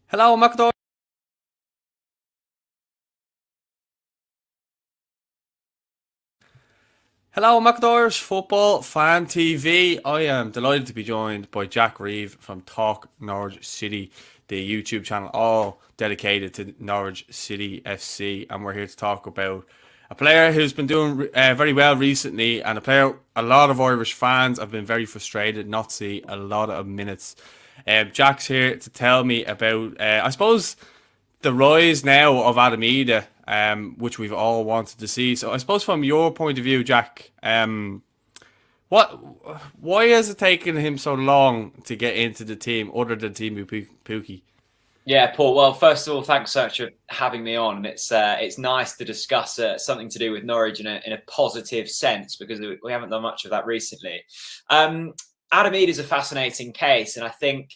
Hello, Macador. Hello, Macador's Football Fan TV. I am delighted to be joined by Jack Reeve from Talk Norwich City, the YouTube channel, all dedicated to Norwich City FC. And we're here to talk about a player who's been doing very well recently, and a player a lot of Irish fans have been very frustrated not to see a lot of minutes. Jack's here to tell me about, I suppose, the rise now of Adam Idah, which we've all wanted to see. So I suppose from your point of view, Jack, what, why has it taken him so long to get into the team, other than Team Pookie? Yeah, Paul. Well, first of all, thanks so much for having me on. It's nice to discuss something to do with Norwich in a positive sense, because we haven't done much of that recently. Adam Idah is a fascinating case, and I think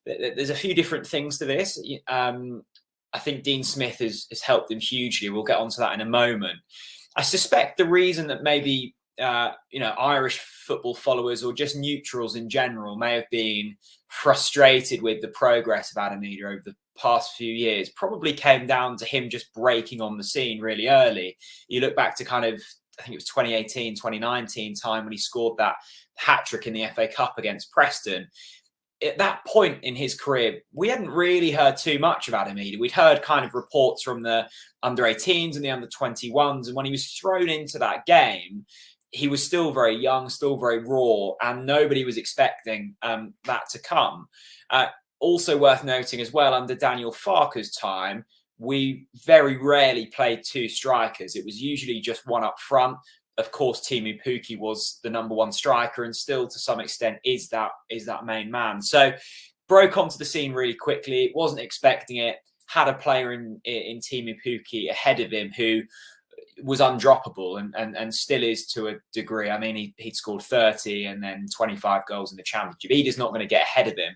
there's a few different things to this. I think Dean Smith has helped him hugely. We'll get onto that in a moment. I suspect the reason that maybe Irish football followers or just neutrals in general may have been frustrated with the progress of Adam Idah over the past few years probably came down to him just breaking on the scene really early. You look back to kind of, I think it was 2018, 2019 time when he scored that hat trick in the FA Cup against Preston. At that point in his career, we hadn't really heard too much about him either. We'd heard kind of reports from the under 18s and the under 21s. And when he was thrown into that game, he was still very young, still very raw, and nobody was expecting that to come. Also worth noting as well, under Daniel Farke's time, we very rarely played two strikers. It was usually just one up front. Of course, Teemu Pukki was the number one striker and still to some extent is that main man. So broke onto the scene really quickly, wasn't expecting it, had a player in Teemu Pukki ahead of him who was undroppable and still is to a degree. I mean, he'd scored 30 and then 25 goals in the championship. Idah's not going to get ahead of him.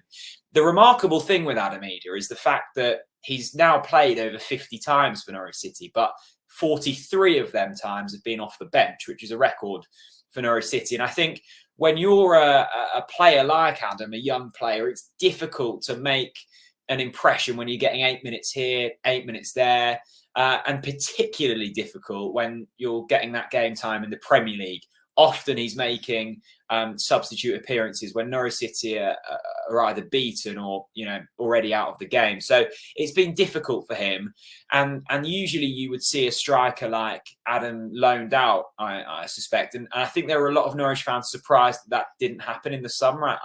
The remarkable thing with Adam Idah is the fact that he's now played over 50 times for Norwich City, but 43 of them times have been off the bench, which is a record for Norwich City. And I think when you're a player like Adam, a young player, it's difficult to make an impression when you're getting 8 minutes here, 8 minutes there, and particularly difficult when you're getting that game time in the Premier League. Often he's making substitute appearances when Norwich City are either beaten or already out of the game. So it's been difficult for him, and usually you would see a striker like Adam loaned out, I suspect, and I think there were a lot of Norwich fans surprised that didn't happen in the summer.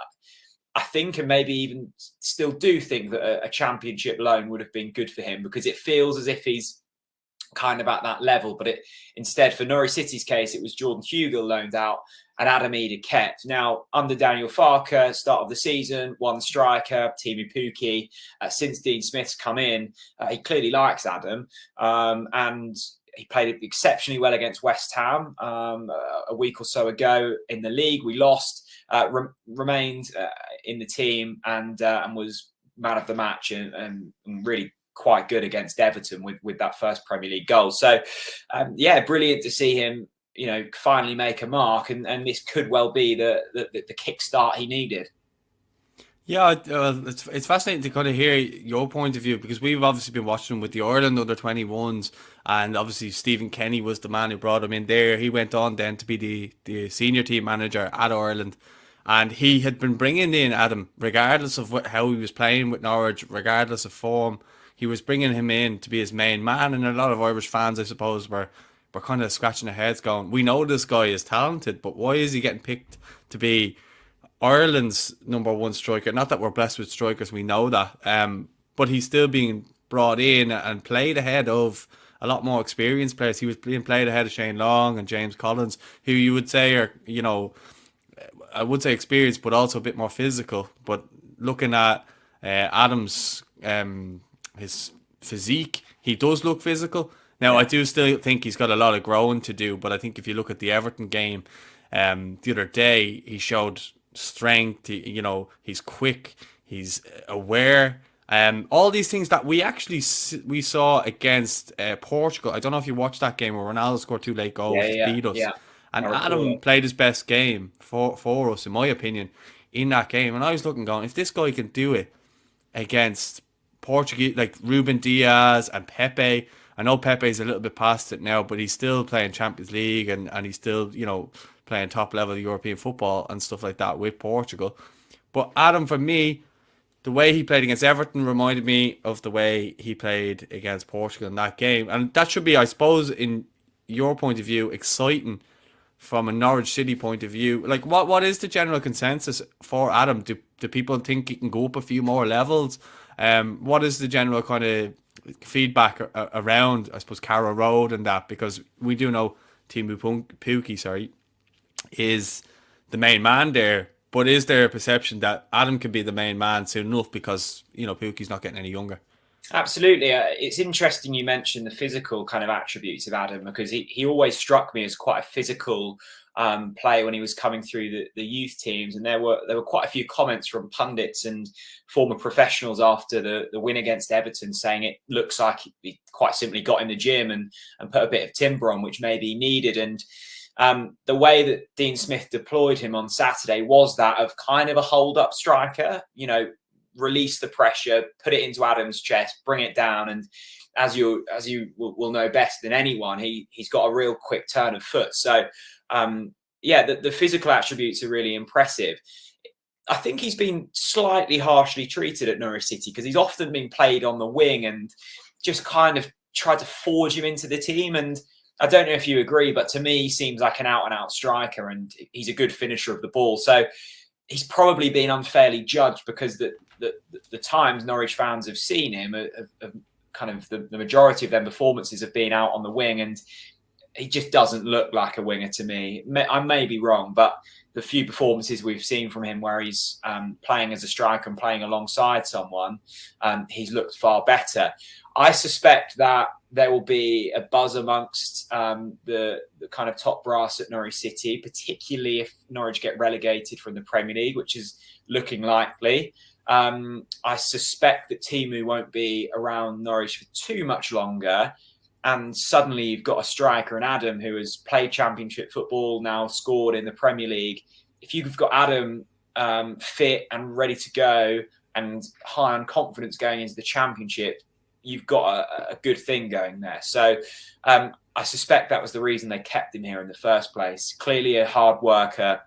I think, and maybe even still do think, that a championship loan would have been good for him, because it feels as if he's kind of at that level. But instead, for Norwich City's case, it was Jordan Hugill loaned out and Adam Idah kept. Now, under Daniel Farke, start of the season, one striker, Teemu Pukki. Since Dean Smith's come in, he clearly likes Adam, and he played exceptionally well against West Ham a week or so ago in the league. We lost, remained in the team, and was man of the match and really quite good against Everton with that first Premier League goal. So, brilliant to see him, finally make a mark, and this could well be the kickstart he needed. Yeah, it's fascinating to kind of hear your point of view, because we've obviously been watching with the Ireland under 21s, and obviously Stephen Kenny was the man who brought him in there. He went on then to be the senior team manager at Ireland, and he had been bringing in Adam, regardless of how he was playing with Norwich, regardless of form. He was bringing him in to be his main man, and a lot of Irish fans, I suppose, were kind of scratching their heads, going, "We know this guy is talented, but why is he getting picked to be Ireland's number one striker?" Not that we're blessed with strikers, we know that, but he's still being brought in and played ahead of a lot more experienced players. He was being played ahead of Shane Long and James Collins, who you would say are, I would say experienced, but also a bit more physical. But looking at Adams, his physique, he does look physical. Now, I do still think he's got a lot of growing to do, but I think if you look at the Everton game the other day, he showed strength. He's quick, he's aware. All these things that we saw against Portugal. I don't know if you watched that game where Ronaldo scored two late goals to beat us. Yeah. And Adam played his best game for us, in my opinion, in that game. And I was looking, going, if this guy can do it against Portuguese, like Ruben Diaz and Pepe. I know Pepe's a little bit past it now, but he's still playing Champions League and he's still, playing top level European football and stuff like that with Portugal. But Adam, for me, the way he played against Everton reminded me of the way he played against Portugal in that game. And that should be, I suppose, in your point of view, exciting from a Norwich City point of view. Like, what is the general consensus for Adam? Do people think he can go up a few more levels? What is the general kind of feedback around, I suppose, Carrow Road and that? Because we do know Timu Pukki, is the main man there. But is there a perception that Adam can be the main man soon enough because, Pukki's not getting any younger? Absolutely. It's interesting you mentioned the physical kind of attributes of Adam, because he always struck me as quite a physical player when he was coming through the youth teams. And there were quite a few comments from pundits and former professionals after the win against Everton saying it looks like he quite simply got in the gym and put a bit of timber on, which maybe he needed. And the way that Dean Smith deployed him on Saturday was that of kind of a hold-up striker, release the pressure, put it into Adam's chest, bring it down. And as you will know better than anyone, he's got a real quick turn of foot. So, the physical attributes are really impressive. I think he's been slightly harshly treated at Norwich City because he's often been played on the wing and just kind of tried to forge him into the team. And I don't know if you agree, but to me, he seems like an out-and-out striker and he's a good finisher of the ball. So he's probably been unfairly judged because the times Norwich fans have seen him, kind of the majority of their performances have been out on the wing, and he just doesn't look like a winger to me. I may be wrong, but the few performances we've seen from him where he's playing as a striker and playing alongside someone, he's looked far better. I suspect that there will be a buzz amongst the kind of top brass at Norwich City, particularly if Norwich get relegated from the Premier League, which is looking likely. I suspect that Timu won't be around Norwich for too much longer. And suddenly you've got a striker and Adam who has played Championship football, now scored in the Premier League. If you've got Adam fit and ready to go and high on confidence going into the Championship, you've got a good thing going there. So I suspect that was the reason they kept him here in the first place. Clearly a hard worker.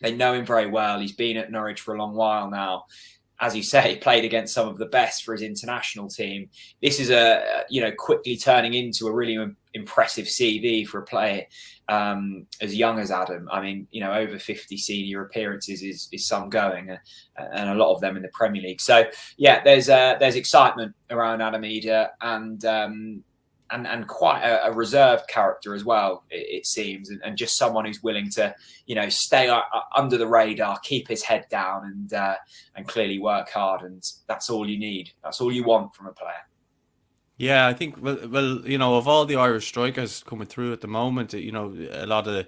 They know him very well. He's been at Norwich for a long while now. As you say, played against some of the best for his international team. This is quickly turning into a really impressive CV for a player as young as Adam. I mean, over 50 senior appearances is some going, and a lot of them in the Premier League. So yeah, there's excitement around Adam Idah and quite a reserved character as well, it seems, and just someone who's willing to, stay under the radar, keep his head down, and clearly work hard. And that's all you need. That's all you want from a player. Yeah, I think well, of all the Irish strikers coming through at the moment, a lot of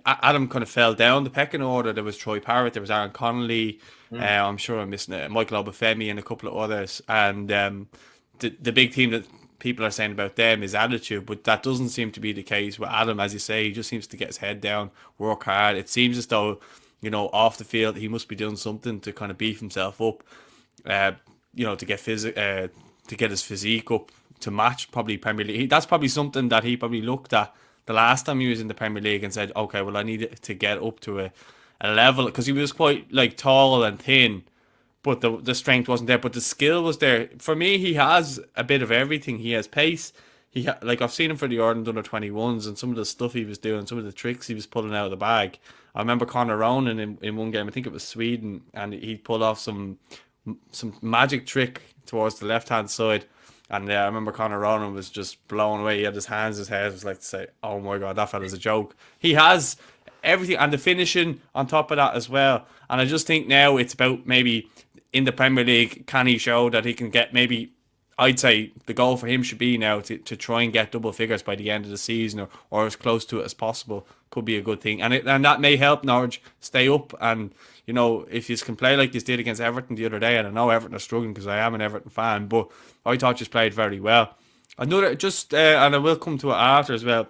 Adam kind of fell down the pecking order. There was Troy Parrott, there was Aaron Connolly. I'm sure I'm missing Michael Obafemi and a couple of others. And the big team that people are saying about them is attitude, but that doesn't seem to be the case with Adam. As you say, he just seems to get his head down, work hard. It seems as though, off the field, he must be doing something to kind of beef himself up, to get his physique up to match probably Premier League. That's probably something that he probably looked at the last time he was in the Premier League and said, okay, well, I need to get up to a level, because he was quite tall and thin, but the strength wasn't there, but the skill was there. For me, he has a bit of everything. He has pace. I've seen him for the Ireland under-21s, and some of the stuff he was doing, some of the tricks he was pulling out of the bag. I remember Conor Ronan in one game, I think it was Sweden, and he pulled off some magic trick towards the left-hand side. And I remember Conor Ronan was just blown away. He had his hands in his head. It was like to say, oh my God, that fella's a joke. He has everything, and the finishing on top of that as well. And I just think now it's about maybe in the Premier League, can he show that he can get maybe, I'd say the goal for him should be now to try and get double figures by the end of the season, or as close to it as possible. Could be a good thing. And that may help Norwich stay up. And, if you can play like you did against Everton the other day, and I know Everton are struggling because I am an Everton fan, but I thought you played very well. Another, and I will come to it after as well,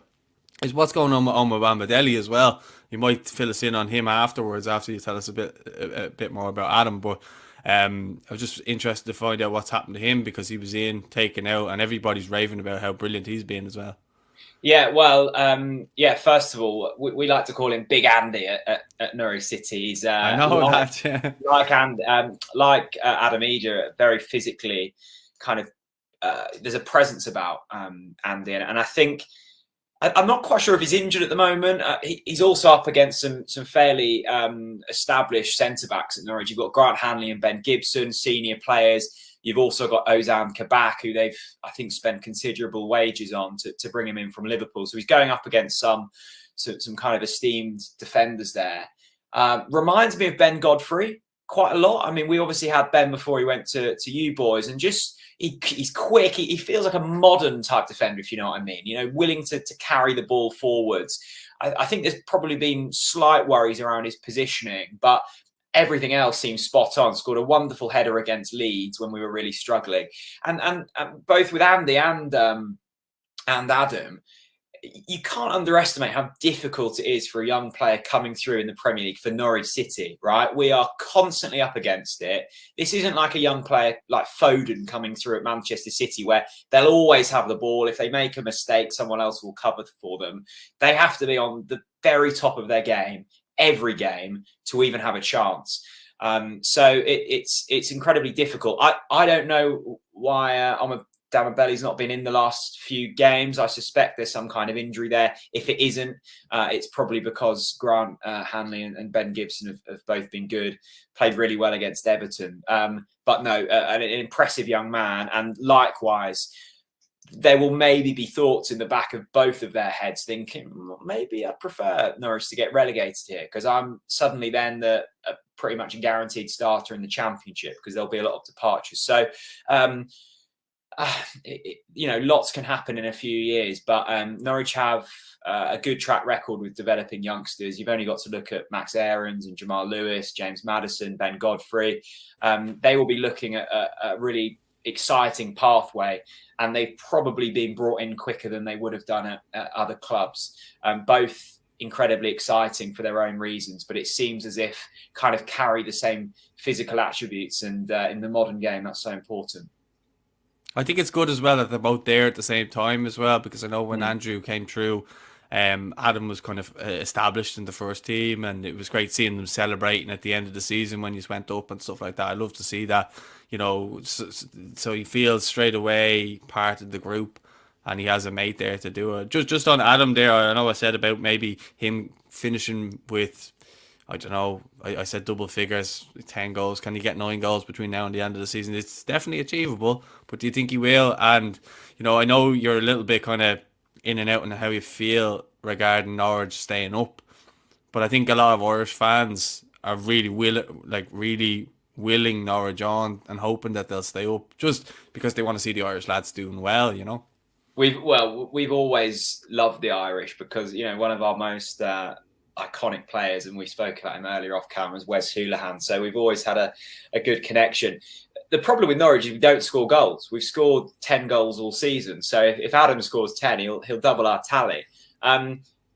is what's going on with Bambadeli as well. You might fill us in on him afterwards, after you tell us a bit more about Adam. But I was just interested to find out what's happened to him because he was in, taken out, and everybody's raving about how brilliant he's been as well. Yeah, well, yeah. First of all, we like to call him Big Andy at Norwich City. He's I know that. Yeah. like Adam Idah, very physically kind of. There's a presence about Andy, and I think I'm not quite sure if he's injured at the moment. He's also up against some fairly established centre backs at Norwich. You've got Grant Hanley and Ben Gibson, senior players. You've also got Ozan Kabak, who they've, I think, spent considerable wages on to bring him in from Liverpool. So he's going up against some kind of esteemed defenders there. Reminds me of Ben Godfrey quite a lot. I mean, we obviously had Ben before he went to you boys, and just he's quick. He feels like a modern type defender, if you know what I mean. You know, willing to carry the ball forwards. I think there's probably been slight worries around his positioning, but everything else seems spot on. Scored a wonderful header against Leeds when we were really struggling, and both with Andy and Adam, you can't underestimate how difficult it is for a young player coming through in the Premier League for Norwich City, right? We are constantly up against it. This isn't like a young player like Foden coming through at Manchester City where they'll always have the ball. If they make a mistake, someone else will cover for them. They have to be on the very top of their game every game to even have a chance. So it's incredibly difficult. I don't know why Damabelli's not been in the last few games. I suspect there's some kind of injury there. If it isn't, it's probably because Grant Hanley and Ben Gibson have both been good, played really well against Everton. But no, an impressive young man. And likewise, there will maybe be thoughts in the back of both of their heads thinking, maybe I'd prefer Norwich to get relegated here because I'm suddenly then pretty much a guaranteed starter in the Championship because there'll be a lot of departures. So, lots can happen in a few years, but Norwich have a good track record with developing youngsters. You've only got to look at Max Aarons and Jamal Lewis, James Maddison, Ben Godfrey. They will be looking at a really exciting pathway, and they've probably been brought in quicker than they would have done at other clubs. Both incredibly exciting for their own reasons, but it seems as if kind of carry the same physical attributes, and in the modern game, that's so important. I think it's good as well that they're both there at the same time as well, because I know when Andrew came through, Adam was kind of established in the first team, and it was great seeing them celebrating at the end of the season when you went up and stuff like that. I love to see that, so he feels straight away part of the group, and he has a mate there to do it. Just on Adam there, I know I said about maybe him finishing with, I don't know, I said double figures, 10 goals. Can he get 9 goals between now and the end of the season? It's definitely achievable, but do you think he will? And, I know you're a little bit kind of in and out on how you feel regarding Norwich staying up, but I think a lot of Irish fans are really willing Norwich on and hoping that they'll stay up just because they want to see the Irish lads doing well. We've always loved the Irish because, one of our most iconic players, and we spoke about him earlier off camera, is Wes Hoolahan. So we've always had a good connection. The problem with Norwich is we don't score goals. We've scored 10 goals all season. So if Adam scores 10, he'll double our tally.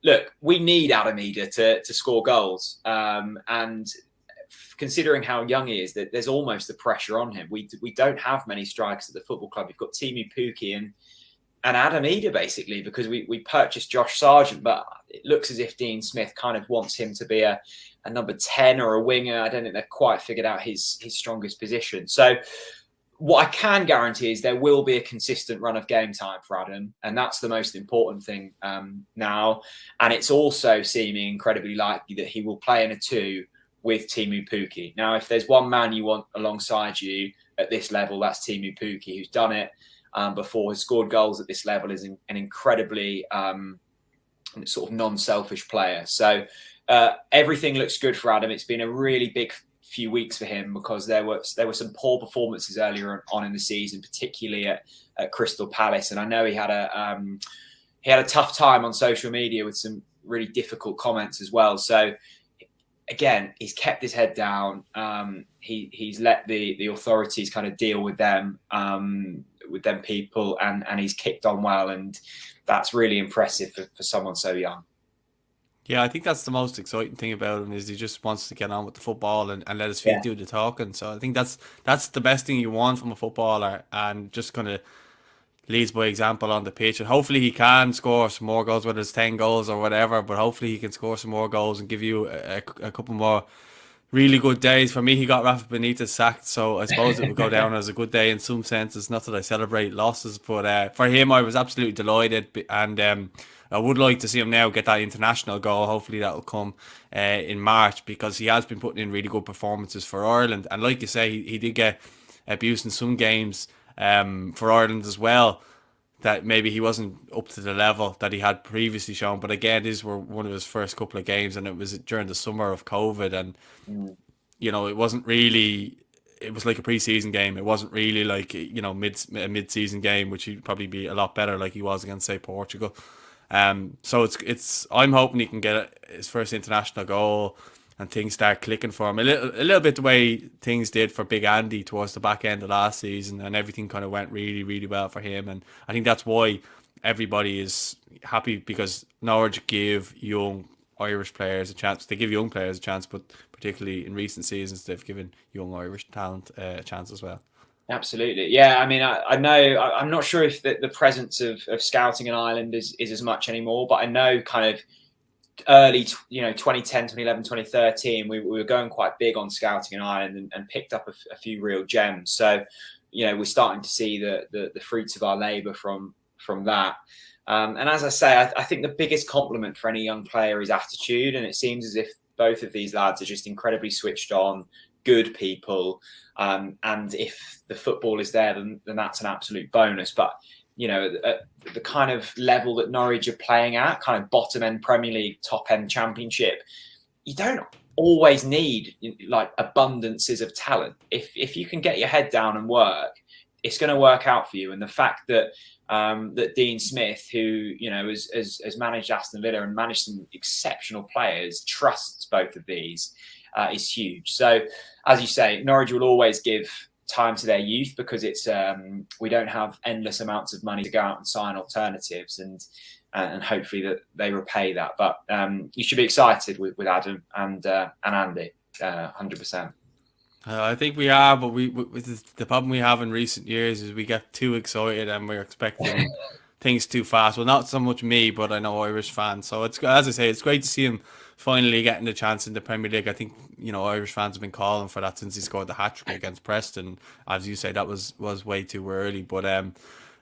Look, we need Adam Idah to score goals. And considering how young he is, that there's almost the pressure on him. We don't have many strikers at the football club. You've got Timu Pukki and Adam Idah, basically, because we purchased Josh Sargent, but it looks as if Dean Smith kind of wants him to be a number 10 or a winger. I don't think they've quite figured out his strongest position. So what I can guarantee is there will be a consistent run of game time for Adam, and that's the most important thing now. And it's also seeming incredibly likely that he will play in a 2 with Timu Pukki. Now, if there's one man you want alongside you at this level, that's Timu Pukki, who's done it before, has scored goals at this level, is an incredibly sort of non-selfish player. So everything looks good for Adam. It's been a really big few weeks for him because there were some poor performances earlier on in the season, particularly at Crystal Palace, and I know he had a tough time on social media with some really difficult comments as well. So again, he's kept his head down. He's let the authorities kind of deal with them people, and he's kicked on well, and that's really impressive for someone so young. Yeah, I think that's the most exciting thing about him is he just wants to get on with the football and let his feet Yeah. do the talking. So I think that's the best thing you want from a footballer, and just kind of leads by example on the pitch. And hopefully he can score some more goals, whether it's 10 goals or whatever. But hopefully he can score some more goals and give you a couple more really good days. For me, he got Rafa Benitez sacked, so I suppose it would go down as a good day in some senses. Not that I celebrate losses, but for him, I was absolutely delighted, and I would like to see him now get that international goal. Hopefully, that will come in March, because he has been putting in really good performances for Ireland. And like you say, he did get abused in some games for Ireland as well, that maybe he wasn't up to the level that he had previously shown. But again, these were one of his first couple of games, and it was during the summer of COVID, and Mm. it wasn't really. It was like a preseason game. It wasn't really like a mid-season game, which he'd probably be a lot better like he was against, say, Portugal. So it's I'm hoping he can get his first international goal and things start clicking for him a little bit the way things did for Big Andy towards the back end of last season, and everything kind of went really really well for him. And I think that's why everybody is happy, because Norwich give young Irish players a chance. They give young players a chance, but particularly in recent seasons, they've given young Irish talent a chance as well. Absolutely. Yeah. I mean, I know, I'm not sure if the presence of scouting in Ireland is as much anymore, but I know kind of early, 2010, 2011, 2013, we were going quite big on scouting in Ireland, and picked up a few real gems. So, we're starting to see the fruits of our labour from that. And as I say, I think the biggest compliment for any young player is attitude. And it seems as if both of these lads are just incredibly switched on, good people. And if the football is there, then that's an absolute bonus. But at the kind of level that Norwich are playing at, kind of bottom end Premier League, top end Championship, you don't always need like abundances of talent. If you can get your head down and work, it's going to work out for you. And the fact that that Dean Smith, who has managed Aston Villa and managed some exceptional players, trusts both of these is huge. So, as you say, Norwich will always give time to their youth, because it's we don't have endless amounts of money to go out and sign alternatives, and hopefully that they repay that. But you should be excited with Adam and Andy, 100%. I think we are, but the problem we have in recent years is we get too excited and we're expecting things too fast. Well, not so much me, but I know Irish fans. So it's, as I say, it's great to see him finally getting the chance in the Premier League. I think Irish fans have been calling for that since he scored the hat trick against Preston. As you say, that was way too early. But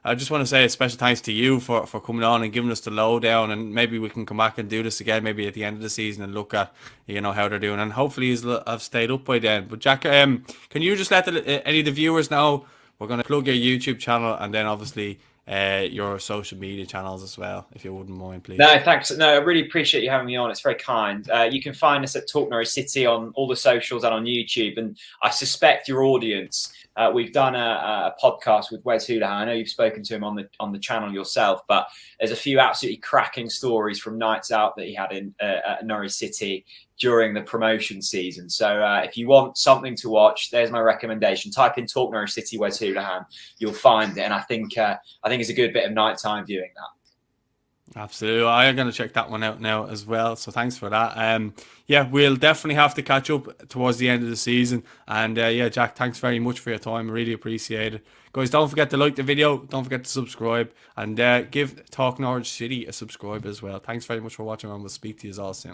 I just want to say a special thanks to you for coming on and giving us the lowdown, and maybe we can come back and do this again maybe at the end of the season and look at how they're doing, and hopefully I've stayed up by then. But Jack, can you just let any of the viewers know we're going to plug your YouTube channel, and then obviously your social media channels as well, if you wouldn't mind, please? No, thanks. No, I really appreciate you having me on. It's very kind. You can find us at Talk Norwich City on all the socials and on YouTube. And I suspect your audience, we've done a podcast with Wes Houlihan. I know you've spoken to him on the channel yourself, but there's a few absolutely cracking stories from nights out that he had in at Norwich City during the promotion season. So if you want something to watch, there's my recommendation. Type in Talk Norwich City Wes Houlihan, you'll find it. And I think it's a good bit of nighttime viewing that. Absolutely. I am going to check that one out now as well. So thanks for that. Yeah, we'll definitely have to catch up towards the end of the season. And yeah, Jack, thanks very much for your time. Really appreciate it. Guys, don't forget to like the video. Don't forget to subscribe. And give Talk Norwich City a subscribe as well. Thanks very much for watching, and we'll speak to you all soon.